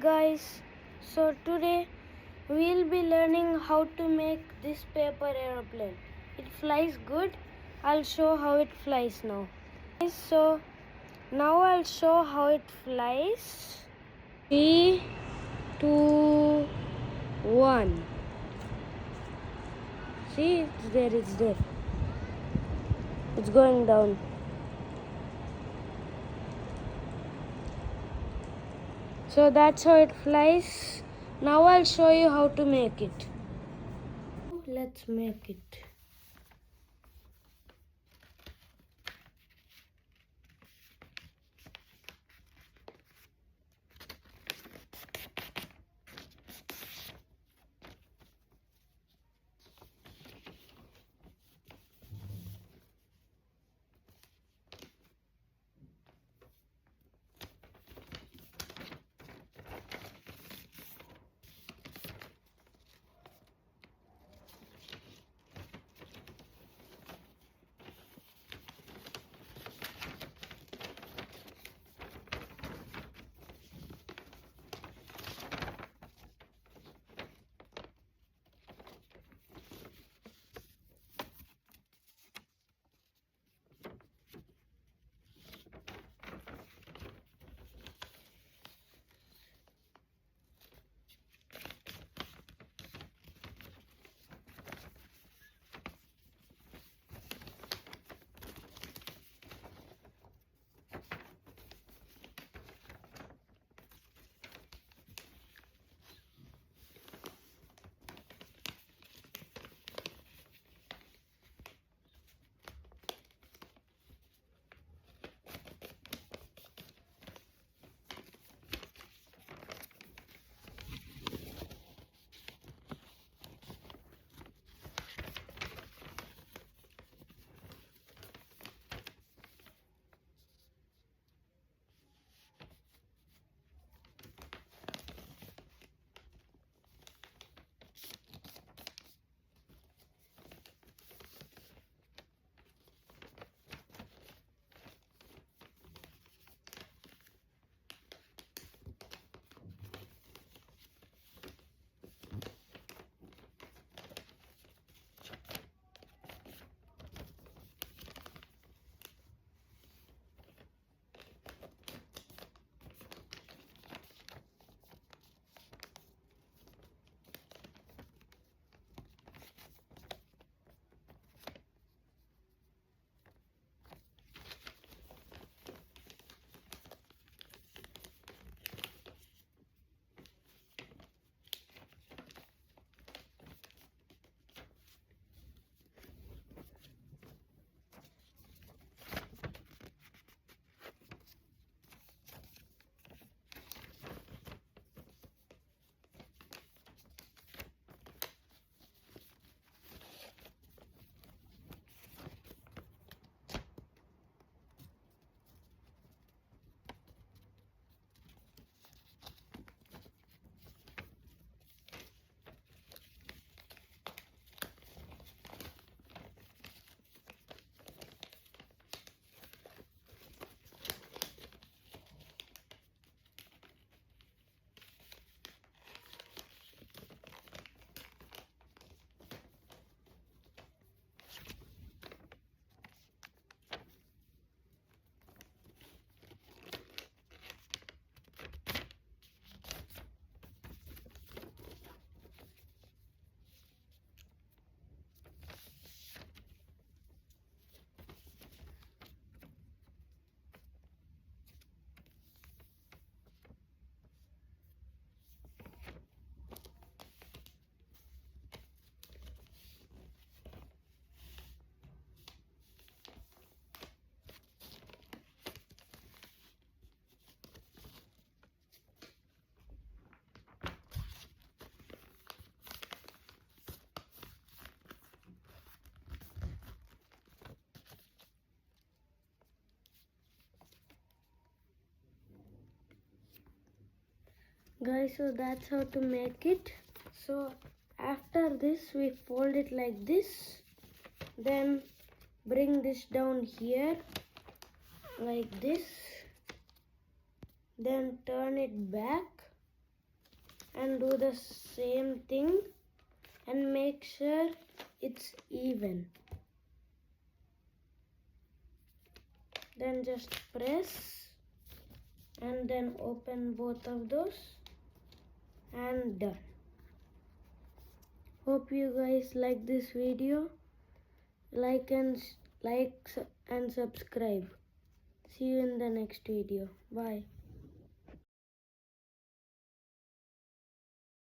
Guys, so today we'll be learning how to make this paper aeroplane. It flies good. I'll show how it flies now. So now I'll show how it flies. 3, 2, 1. See, it's there. It's going down. So that's how it flies. Now I'll show you how to make it. Let's make it. Guys, so that's how to make it. So after this we fold it like this, then bring this down here like this, then turn it back Then do the same thing and make sure it's even. Then just press and then open both of those and done. Hope you guys like this video. Like and subscribe. See you in the next video. Bye.